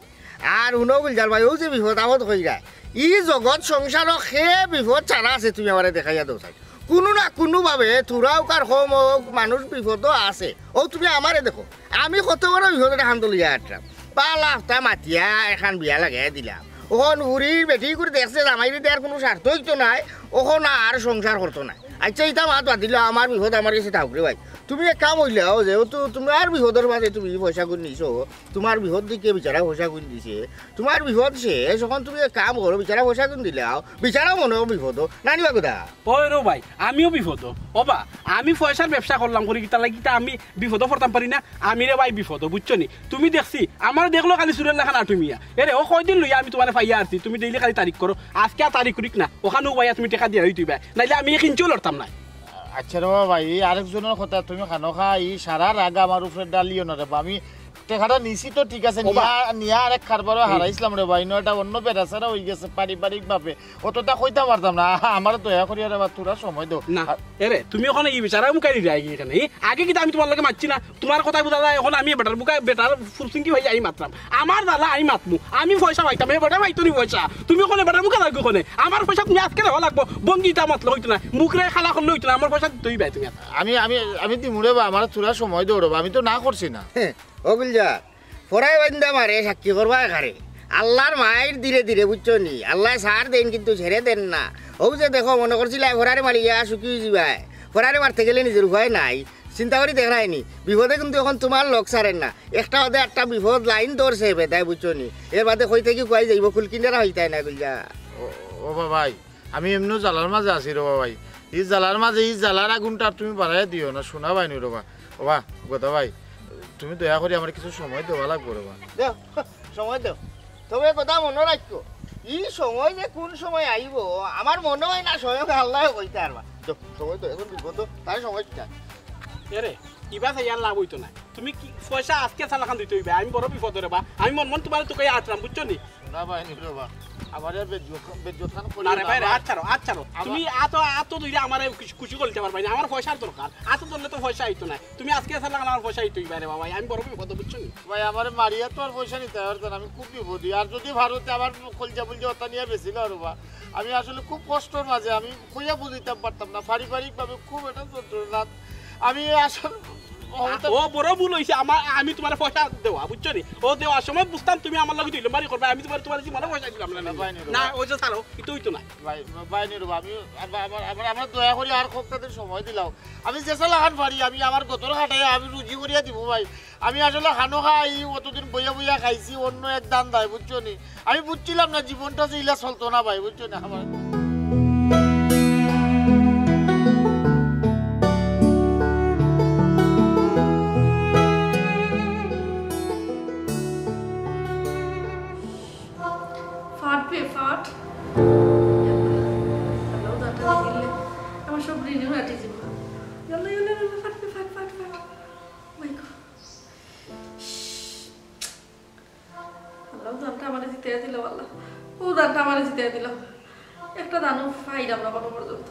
আর উনো গুলজার ভাই ও যে বিপদ আপদ হয়ে যায় ই জগৎ সংসারক সে বিপদ চারা আছে তুমি আমার দেখাইয়া দেও চাই কোনো না কোনোভাবে থোড়াও কার কম হোক মানুষ বিপদও আছে ও তুমি আমারে দেখো আমি কত বড় বিপদে দেখান তুলিয়া আটলাম 5 লাখ টা মাতিয়া এখন বিয়া লাগাই দিলাম ওখন উড়ির বেটি করে দেখছে জামাইরে দেওয়ার কোনো স্বার্থ হইতো নাই ওখন আর সংসার করতো না আচ্ছা এটা মাত বাদ দিল আমার বিপদ আমার কাছে থাকবে ভাই তুমি এক কাম হইলেও যেহেতু তোমার বিপদের মাঝে তুমি পয়সা গুণ নিছো তোমার বিপদ দিকে বিচারা পয়সা গুণ দিছে তোমার বিপদ শেষ যখন তুমি এক কাম করো বিচারা পয়সা গুণ দিলাও বিচারাও মনে বিপদ না নিবা কথা ওই রো ভাই আমিও বিপদ ওবা আমি পয়সার ব্যবসা করলাম করি কিতা লাগি আমি বিপদ পড়তাম পারি না আমি রে ভাই বিপদ বুঝছো নি তুমি দেখছি আমার দেখলো কালি সুরের লেখা না তুমি এরে ও কয়দিন লইয়া আমি তোমার ফাইয়া আসছি তুমি ডেইলি খালি তারিখ করো আজকে আর তারিখ করিক না ওখানেও ভাইয়া তুমি টাকা দিয়ে হইতিবা নাইলে আমি কিনছেও লড়তাম না আচ্ছা রে বাবা ভাই আরেকজনের কথা তুমি খানো খা ই সারা রাগ আমার উপরে ডালিও না রে আমি টাকাটা নিছি তো ঠিক আছে নিয়া আরেক কারবারও হারাইছিলাম রে ভাই এটা অন্য বেড়াছাড়া হয়ে গেছে পারিবারিক ভাবে অতটা কইতে পারতাম না আমার দয়া করি রে বা তোরা সময় দাও না এরে তুমি ওখানে ই বিচারা মুখাই যাই এখানে আগে কিন্তু আমি তোমার লগে মারছি না তোমার কথা বোঝা যায় এখন আমি বেটার মুখায় বেটার ফুলসিঙ্কি হয়ে যাই মাত্রাম আমার দাদা আমি মাতমু আমি পয়সা পাইতাম এ বেটা পাইতো নি পয়সা তুমি ওখানে বেটার মুখে লাগবে ওখানে আমার পয়সা তুমি আজকে দেওয়া লাগবো বঙ্গিটা মাতলো হইতো না মুখরে খালা করলে হইতো না আমার পয়সা দিতেই পাই তুমি আমি আমি আমি দিমুরে বা আমার তোরা সময় দাও রে আমি তো না করছি না ও গুলজা ফরাই বান্দা মারে সাক্ষী করবা এখানে আল্লাহর মায়ের ধীরে ধীরে বুঝছো নি আল্লাহ সার দেন কিন্তু ছেড়ে দেন না ও যে দেখো মনে করছিলা ফরারে মারিয়া শুকি যাবাই ফরারে মারতে গেলে নিজের উপায় নাই চিন্তা করি দেখায়নি বিপদে কিন্তু এখন তোমার লোক সারেন না একটা ওদের একটা বিপদ লাইন ধরছে বেদায় বুঝছো নি এর বাদে কই থেকে কুয়াই যাইব ফুল কিনারা হইতাই না গুলজা ও ভাই আমি এমনিও জ্বালার মাঝে আছি রে ভাই এই জ্বালার মাঝে এই জ্বালার আগুনটা তুমি বাড়াই দিও না শোনা ভাই নি রবা ও বা কথা ভাই তুমি দয়া করে আমার কিছু সময় দেওয়া লাগবে রে ভাই দেও সময় দেও তবে কথা মনে রাখো ই সময় যে কোন সময় আইব আমার মনে হয় না স্বয়ং আল্লাহ কইতে পারবা সময় তো এখন বিপদ তাই সময় এরে কিবা ইয়ার লাভ হইতো না তুমি কি পয়সা আজকে চালাখান দিতে হইবে আমি বড় বিপদ রে বা আমি মন তোমার তোকে আতরাম বুঝছো নি না ভাই নি রে ভাই আমার বেজ্জতখান করি আরে ভাই আচ্ছা তুমি আতো দুইরা আমারে খুশি করতে পারবা না আমার পয়সার দরকার আতো ধরলে তো পয়সা হইতো না তুমি আজকে চালাখান আমার পয়সা হইতো রে বাবা আমি বড় বিপদ বুঝছো নি ভাই আমারে মারিয়া তো আর পয়সা নিতে পারতেন আমি খুব বিপদী আর যদি ভারতে আবার কলজা বলজা ওটা নিয়ে বেছিল আর বা আমি আসলে খুব কষ্টর মাঝে আমি কইয়া বুঝিতে পারতাম না পারিবারিকভাবে খুব এটা যন্ত্রণা আমি আসলে ও বড় ভুল হইছে আমার আমি তোমার পয়সা দেওয়া বুঝছো নি ও দেওয়ার সময় বুঝতাম তুমি আমার লগে দিলে মারি করবে আমি তোমার জীবনে পয়সা দিলাম না ওই যে ছাড়ো এটা হইতো না ভাই ভাই নিরব আমি আমার দয়া করি আর কতদিন সময় দিলাও আমি যেসা লাগান পারি আমি আমার গতর হাটাই আমি রুজি করিয়া দিব ভাই আমি আসলে খানো খাই অতদিন বইয়া বইয়া খাইছি অন্য এক দান দেয় বুঝছো নি আমি বুঝছিলাম না জীবনটা যে ইলা চলতো না ভাই বুঝছো না আমার একটা দানও ফাইলাম না কোনো পর্যন্ত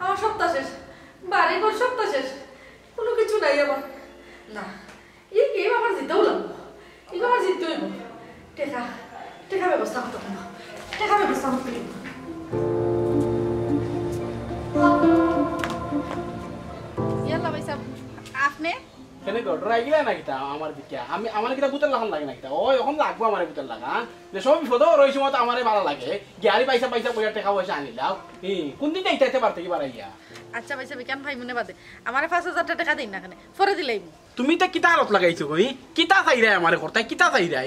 আমার সপ্তাহ শেষ, বাড়ি ঘর সপ্তাহ শেষ, কোনো কিছু নাই আমার। না, এই গেম আমার জিতেও লাগবো, এই আমার জিততে হইব। টেকা টেকা ব্যবস্থা করতে হবে, টেকা ব্যবস্থা করতে হইব। ইয়াল্লা ভাই সাহেব, আপনি কেনে গো ডরাই গিলা না কিতা আমার দিকে আমি আমার কিতা বুতল লাগান লাগে না কিতা ওই এখন লাগবো আমার বুতল লাগা যে সব বিপদ ওই সময় তো আমারে ভালো লাগে গাড়ি পয়সা পয়সা কইরা টাকা পয়সা আনিলাও কোন দিন যাইতে পারতে কি বাড়াইয়া আচ্ছা ভাই সাহেব কেন ভাই মনে বাদে আমার 5000 টাকা দিন না কেন পরে দিলেই তুমি তো কিতা আরত লাগাইছো কই কিতা চাইরা আমারে করতে কিতা চাইরা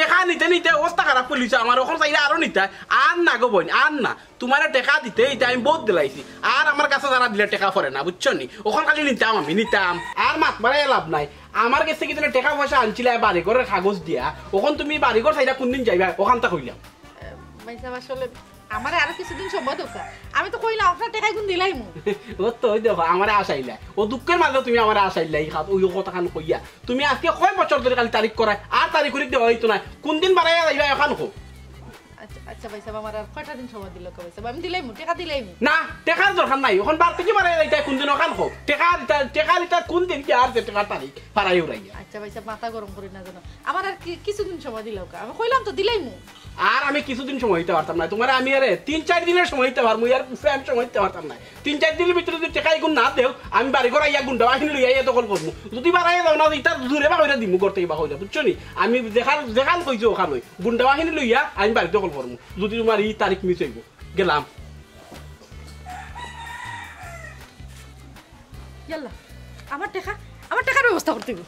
টাকা নিতে নিতে অবস্থা খারাপ করিছ আমার ওখানে চাইরা আরো নিতে আর না গো বোন আর না তোমার টাকা দিতে এটা আমি বহুত দিলাইছি আর আমার কাছে যারা দিলে টাকা পরে না বুঝছো নি ওখান খালি নিতাম আমি নিতাম আর মাত মারাই লাভ নাই আমার কাছে কি তুমি টাকা পয়সা আনছিলে বাড়ি ঘরের কাগজ দিয়া ওখান তুমি বাড়ি ঘর চাইরা কোনদিন যাইবা ওখানটা কইলাম ভাই সাহেব আসলে আমারে আরো কিছুদিন সময় দরকার আমি তো কইলাম আপনার টাকা গুণ দিলাই মু ও তো ওই দেখো আমারে আসাইলা ও দুঃখের মাঝে তুমি আমারে আসাইলা এই খাত ওই কথা খান কইয়া তুমি আজকে কয় বছর ধরে খালি তারিখ করায় আর তারিখ করে দেওয়া হইতো না কোন দিন বাড়াইয়া যাইবা এখন কো আচ্ছা আচ্ছা ভাই সাহেব আমার আর কয়টা দিন সময় দিল ভাই সাহেব আমি দিলাই মু টাকা দিলাই মু না টাকার দরকার নাই এখন বার থেকে বাড়াইয়া যাইতা কোন দিন ওখান কো টাকা দিতা কোন দিন কি আর টাকার তারিখ পারাই উড়াইয়া আচ্ছা ভাই সাহেব মাথা গরম করি না জানো আমার আর কিছুদিন সময় দিলাও আমি কইলাম তো দিলাই মু আর আমি কিছুদিন সময় দিতে পারতাম না তোমার আমি আরে 3-4 দিনের সময় দিতে পারবো আর আমি সময় দিতে পারতাম না 3-4 দিনের ভিতরে যদি টাকা গুণ না দেও আমি বাড়ি ঘর আইয়া গুন্ডা বাহিনী লইয়া এত কল করবো যদি বাড়াইয়া যাও না এটা দূরে বা কইরা দিমু করতে বা কইরা বুঝছো নি আমি দেখাল কইছো ওখানে গুন্ডা বাহিনী লইয়া আমি বাড়িতে কল করবো যদি তোমার এই তারিখ মিস হইব গেলাম ইয়াল্লা আমার টাকার ব্যবস্থা করতে হবে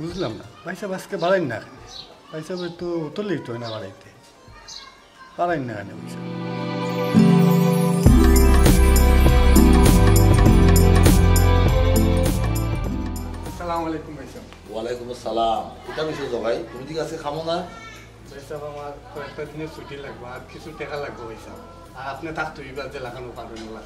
বুঝলাম না পয়সা আজকে বাড়াই না পয়সা তো উতলেই তো না বাড়াইতে বাড়াই না কেন পয়সা আসসালামু আলাইকুম ভাই সাহেব ওয়ালাইকুম আসসালাম এটা বিষয় তো ভাই তুমি ঠিক আছে খামো না ভাই সাহেব আমার কয়েকটা দিনের ছুটি লাগবে আর কিছু টাকা লাগবে ভাই সাহেব আর আপনি থাকতো এবার যে লাগানো পারবেন না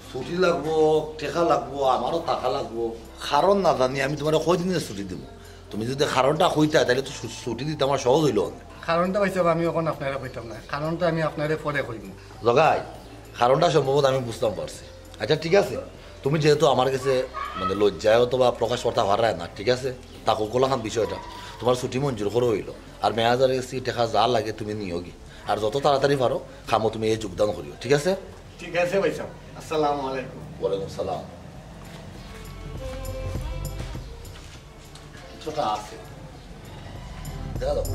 ছুটি লাগবো টেকা লাগবো আমারও টাকা লাগবো কারণ না জানি আমি তোমার কয়দিনের ছুটি দেবো তুমি যদি কারণটা কইতা তাহলে তো ছুটি দিতে আমার সহজ হইল কারণটা ভাই সাহেব আমি এখন আপনারা কইতাম না কারণটা আমি আপনারে পরে কইব জগাই কারণটা সম্ভবত আমি বুঝতাম পারছি আচ্ছা ঠিক আছে তুমি যেহেতু আমার কাছে মানে লজ্জায় অথবা প্রকাশ করতে পারায় না ঠিক আছে তা কোলাখান বিষয়টা তোমার ছুটি মঞ্জুর করে হইলো আর মেয়াজার কাছে টাকা যা লাগে তুমি নিও কি আর যত তাড়াতাড়ি পারো খামো তুমি এই যোগদান করিও ঠিক আছে ঠিক আছে ভাই সাহেব আসসালামু আলাইকুম ওয়ালাইকুম সালাম ছোটা আছে দেখা দাও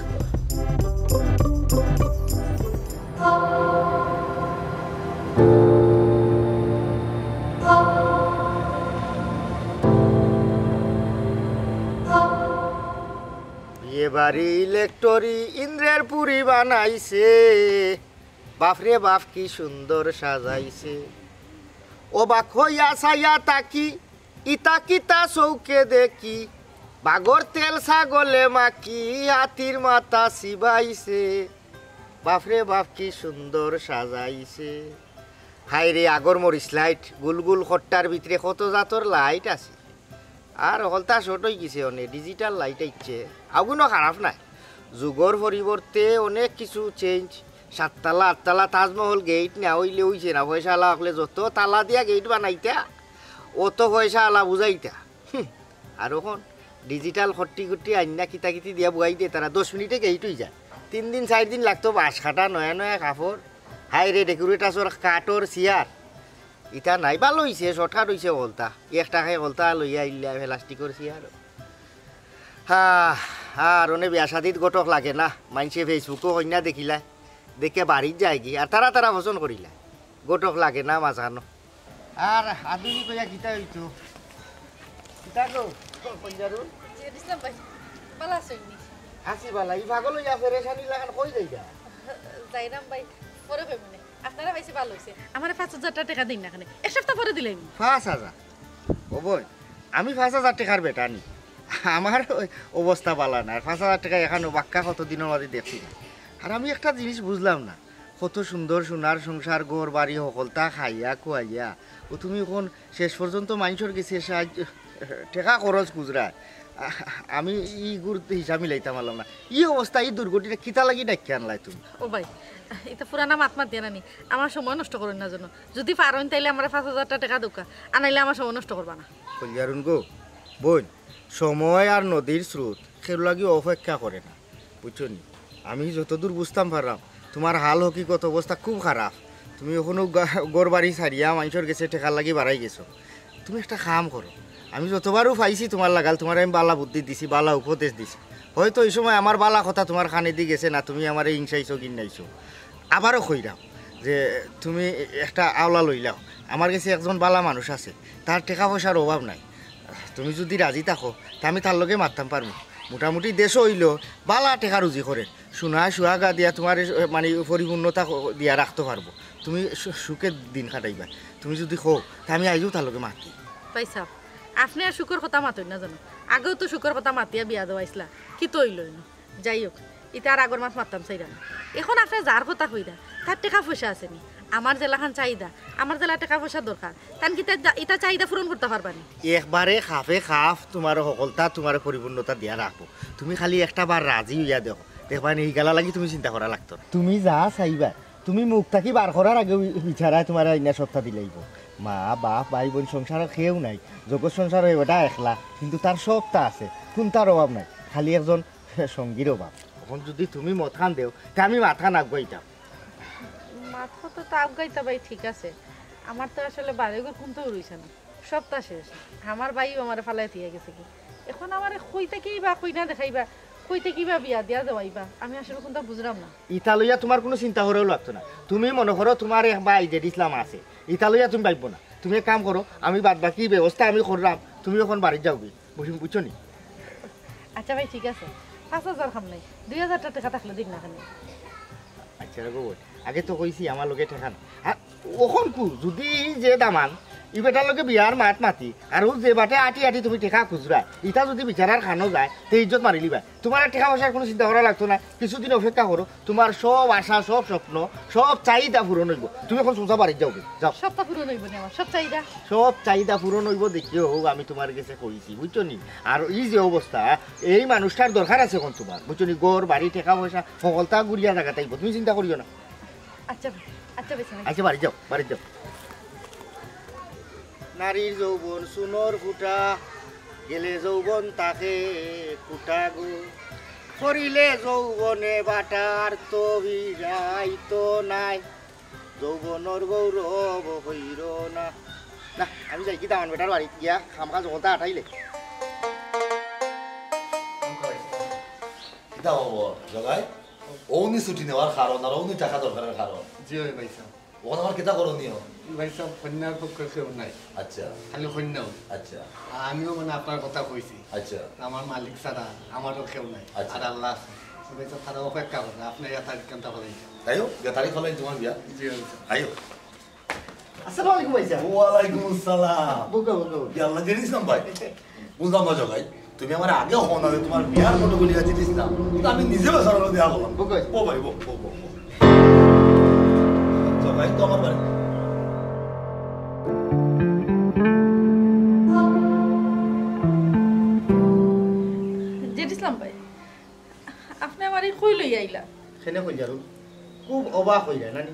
বিয়ে বাড়ি ইলেকটরি ইন্দ্রের পুরি বানাইছে বাপরে বাপ কি সুন্দর সাজাইছে ও বাক হইয়া ছাইয়া তাকি ইতা কিতা চৌকে দেখি বাগর তেল ছাগলে মাকি হাতির মাথা চিবাইছে বাপরে বাপ কি সুন্দর সাজাইছে হাই রে আগর মরিস লাইট গুলগুল খট্টার ভিতরে কত জাতর লাইট আছে আর হলতা ছোট হয়ে গেছে অনেক ডিজিটাল লাইট আইছে আগুনও খারাপ নাই যুগর পরিবর্তে অনেক কিছু চেঞ্জ 7 তালা 8 তালা তাজমহল গেট না হইলে হইছে না পয়সা আলা হলে যত তালা দিয়া গেট বানাইতা অত পয়সা আলা বুঝাইতা আর এখন ডিজিটাল খট্টি খুট্টি আইনা কিতা কিতি দিয়া বুয়াই দিয়ে তারা 10 মিনিটে গেট হয়ে যায় 3 দিন 4 দিন লাগতো বাঁশ কাটা নয়া নয়া কাপড় হাই রে ডেকোরেটাসর কাঠর চেয়ার ইটা নাই ভালো হয়েছে শর্টকাট হয়েছে বলতা 1 টাকায় বলতা লইয়া আইলা প্লাস্টিকর চেয়ার আর অনেক বিয়া শাদিত গটক লাগে না মানুষে ফেসবুকও কন্যা দেখিলা দেখে বাড়ির যায় কি আর তারা পছন্দ করিলা গোটক লাগে না মাঝানো আর আধুনিক কইয়া গীতা হইতো গীতা গো পঞ্জারুল ইসলাম ভাই ভালো আছেন আসি বালা ই ভাগল ইয়া ফেরেশানি লাগান কই যাইগা যাইরাম ভাই পরে পেমনে আপনারা বেশি ভালো হইছে আমার 5000 টাকা দিন না খানে এক সপ্তাহ পরে দিলেন 5000 ও বই আমি 5000 টাকার বেটা নি আমার অবস্থা বালা না 5000 টাকা এখানে বাক্কা কত দিনের মাঝে দেখছি না আর আমি একটা জিনিস বুঝলাম না কত সুন্দর সোনার সংসার ঘর বাড়ি সকলতা খাইয়া খুয়াইয়া ও তুমি এখন শেষ পর্যন্ত মানুষের গেছে টাকা খরচ খুচরা আমি ই গুরুত্ব হিসাব মিলাইতে পারলাম না ই অবস্থা এই দুর্গতিটা কিতা লাগি ডাকি আনলাই তুমি ও ভাই এটা পুরানা মাত দিয়ে নানি আমার সময় নষ্ট করেন না জন্য যদি পারেন তাইলে আমার 5000 টাকা দোকা আনাইলে আমার সময় নষ্ট করবা না কলিয়ারুন গো বোন সময় আর নদীর স্রোত সেগুলো লাগি অপেক্ষা করে না বুঝছো নি আমি যতদূর বুঝতাম পারলাম তোমার হাল হকিকত অবস্থা খুব খারাপ তুমি এখনো গড় বাড়ি ছাড়িয়া মানুষের গেছে টেকার লাগি বাড়াই গেছো তুমি একটা কাম করো আমি যতবারও পাইছি তোমার লাগাল তোমার আমি বালা বুদ্ধি দিছি বালা উপদেশ দিছি হয়তো এই সময় আমার বালা কথা তোমার কানে দি গেছে না তুমি আমার হিংসাইছো কিনাইছো আবারও কইরাম যে তুমি একটা আওলা লইলাও আমার কাছে একজন বালা মানুষ আছে তার টাকা পয়সার অভাব নাই তুমি যদি রাজি থাকো তা আমি তার লগে মারতাম পারবো মোটামুটি দেশ হইল বালা টেকা রুজি করে সোনা সুহাগা দিয়া তোমার মানে পরিপূর্ণতা দিয়া রাখতে পারবো তুমি সুখে দিন কাটাইবা তুমি যদি হোক তা আমি আইজও তার লগে মাতি ভাই সাহেব আপনি আর শুকর কথা মাতই না জানো আগেও তো শুকর কথা মাতিয়া বিয়া দেওয়াইছিলা কি তৈল যাই হোক এটা আর আগর মাছ মারতাম চাইরা না এখন আপনি যার কথা কইরা তার টাকা পয়সা আসেনি আমার জেলাখান চাহিদা আমার জেলা টাকা পয়সা দরকার তান কি এটা চাহিদা পূরণ করতে পারবানি একবারে খাফে খাফ তোমার সকলতা তোমার পরিপূর্ণতা দিয়া রাখবো তুমি খালি একটা বার রাজি হইয়া দেখো দেখবা এই গালা লাগি তুমি চিন্তা করা লাগতো তুমি যা চাইবা তুমি মুখ থাকি বার করার আগে বিচারায় তোমার আইনা সপ্তাহ দিলাইব মা বাপ ভাই বোন সংসার খেয়েও নাই জগৎ সংসার হয়ে ওটা একলা কিন্তু তার সবটা আছে কোন তার অভাব নাই খালি একজন সঙ্গীর অভাব এখন যদি তুমি মথান দেও তা আমি মাথা নাগবাইতাম মাথা তো তাপ গাইতা ভাই ঠিক আছে আমার তো আসলে বাড়িঘর কোনটা রইছে না সপ্তাহ শেষ আমার ভাইও আমার ফালাই দিয়ে গেছে কি এখন আমার কইতে কি বা কই না দেখাইবা কইতে কি বা বিয়া দিয়া দেওয়াইবা আমি আসলে কোনটা বুঝলাম না ইটা লইয়া তোমার কোনো চিন্তা করেও লাগতো না তুমি মনে করো তোমার এক ভাই যে ইসলাম আছে ইটা লইয়া তুমি ভাববো না তুমি এক কাম করো আমি বাদ বাকি ব্যবস্থা আমি করলাম তুমি এখন বাড়ি যাওগি বুঝছো নি আচ্ছা ভাই ঠিক আছে 5000 খাম নাই 2000 টাকা থাকলে দিন না খানে আচ্ছা রে বল আগে তো কইছি আমার লগে ঠেকান আর ওখন কু যদি যে দামান ই বেটার লগে বিয়ার মাত মাতি আর যে বাটে আটি আটি তুমি টেকা খুচরা ইটা যদি বিচারার খানো যায় তো ইজ্জত মারি লিবা তোমার টেকা পয়সার কোনো চিন্তা করা লাগতো না কিছুদিন অপেক্ষা করো তোমার সব আশা সব স্বপ্ন সব চাহিদা পূরণ হইব তুমি এখন সোজা বাড়ি যাও যাও সবটা পূরণ হইব না আমার সব চাহিদা পূরণ হইব দেখিও হোক আমি তোমার কাছে কইছি বুঝছো নি আর এই যে অবস্থা এই মানুষটার দরকার আছে এখন তোমার বুঝছো নি গড় বাড়ি টেকা পয়সা সকলতা গুলিয়া জায়গা তাইব তুমি চিন্তা করিও না আচ্ছা আচ্ছা বেশ আচ্ছা বাড়ি যাও নারীর যৌবন সুনর ফুটা গেলে যৌবন তাকে কুটা গো করিলে যৌবনে বাটার তো বিরাই তো নাই যৌবনর গৌরব হইর না না আমি যাই কি দামান বেটার বাড়ি গিয়া খামখা জগতা আটাইলে কিতা হবো জগাই ওনি ছুটি নেওয়ার কারণ আর ওনি টাকা দরকারের কারণ জি ওই ভাই সাহেব ওখানে আমার কিতা করণীয় ভাই সাহেব কন্যার পক্ষে কেউ নাই আচ্ছা খালি কন্যাও আচ্ছা আমিও মানে আপনার কথা কইছি আচ্ছা আমার মালিক ছাড়া আমারও কেউ নাই আচ্ছা। আর আল্লাহ আছে ভাই সাহেব তারা অপেক্ষা করে আপনি এটা কেনটা বলেন তাইও তারিখ হলে তোমার বিয়া জি ভাই সাহেব আইও আসসালামু আলাইকুম ভাইসা ওয়ালাইকুম আসসালাম বুকা আল্লাহ জানিস না ভাই বুঝলাম না জগাই তুমি আমার আগে হন আগে তোমার বিয়ার ফটোগুলি আছে দিস না কিন্তু আমি নিজে বেসার দেওয়া বললাম ও ভাই বো জগাই তো আমার বাড়ি জেড ইসলাম ভাই আপনি আমার কই লই আইলা সেনে কই যারু খুব অবাক হই যায় নানি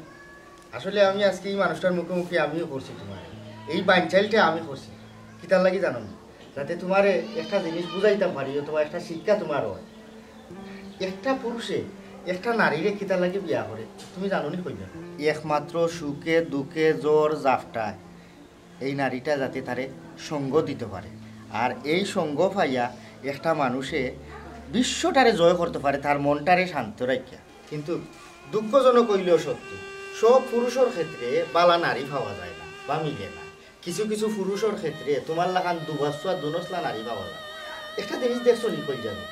আসলে আমি আজকে এই মানুষটার মুখে মুখে আমিও করছি তোমার এই বাঞ্চাইলটা আমি করছি কিতার লাগি জানো না যাতে তোমার একটা জিনিস বুঝাইতাম পারি তোমার একটা শিক্ষা তোমার হয় একটা পুরুষে একটা নারীরে কিতার লাগি বিয়া করে তুমি জানো নি কই যাও একমাত্র সুখে দুঃখে জ্বর জাফটায় এই নারীটা যাতে তারে সঙ্গ দিতে পারে আর এই সঙ্গ পাইয়া একটা মানুষে বিশ্বটারে জয় করতে পারে তার মনটারে শান্ত রাখিয়া কিন্তু দুঃখজনক হইলেও সত্যি সব পুরুষের ক্ষেত্রে বালা নারী পাওয়া যায় না বা মিলে না। কিছু কিছু পুরুষের ক্ষেত্রে তোমার লাগান দুবাসা দুনসলা নারী পাওয়া যায়। একটা জিনিস দেখছো নি কই যাবে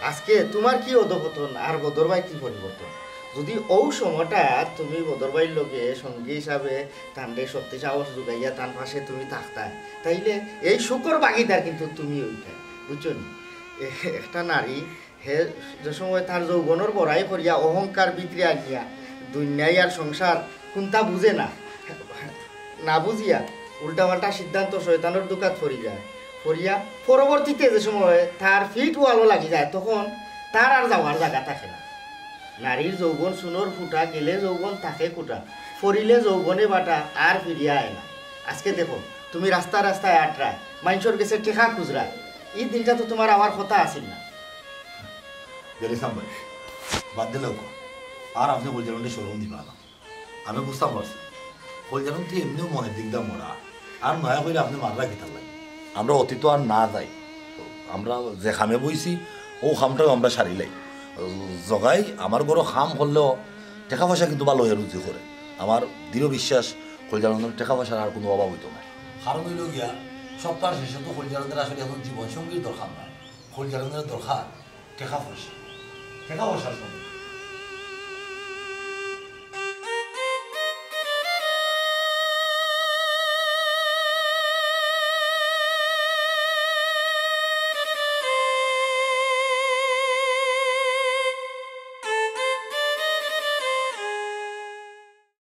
আজকে তোমার কি অধপতন আর বদরবাই কি পরিবর্তন। যদি ও সময়টা তুমি বদরবাইর লগে সঙ্গী হিসাবে তান্ডে সত্যি সাহস যোগাইয়া তার পাশে তুমি থাকতা, তাইলে এই শুকর বাগিদার কিন্তু তুমি ওইটা বুঝছো নি। একটা নারী হে যে সময় তার যৌবনের বড়াই করিয়া অহংকার ভিতরে আনিয়া দুনিয়ায় আর সংসার কোনটা বুঝে না, না বুঝিয়া উল্টাপাল্টা সিদ্ধান্ত শয়তানের দুকাত ফরিয়া পরবর্তীতে যে সময় তার ফিট ওয়ালও লাগি যায় তখন তার আর যাওয়ার জায়গা থাকে না। নারীর যৌবন সুনোর ফুটা গেলে যৌবন থাকে কুটা, ফরিলে যৌবনে বাটা আর ফিরিয়া আয় না। আজকে দেখো তুমি রাস্তায় রাস্তায় আটরায় মানুষের কাছে টেকা খুচরা, এই দিনটা তো তোমার আমার কথা আসিল না। গেলিসাম ভাই বাদ দিলেও আর আপনি হলজারনটি শোরুম দিবা না, আমি বুঝতাম পারছি হলজারনটি এমনিও মনের দিক দাম মোরা আর নয়া করে আপনি মাররা খেতার লাগে। আমরা অতীত আর না যাই, আমরা যে খামে বইছি ও খামটাও আমরা সারিলাই জগাই আমার গরো খাম করলেও টাকা পয়সা কিন্তু ভালো হয়ে রুজি করে। আমার দৃঢ় বিশ্বাস হলজারনের টাকা পয়সার আর কোনো অভাব হইতো না। কারণ হইল গিয়া সপ্তাহের শেষে তো হলজারনের আসলে এখন জীবনসঙ্গীর দরকার নয়, হলজারনের দরকার টাকা পয়সা। টাকা পয়সার সঙ্গে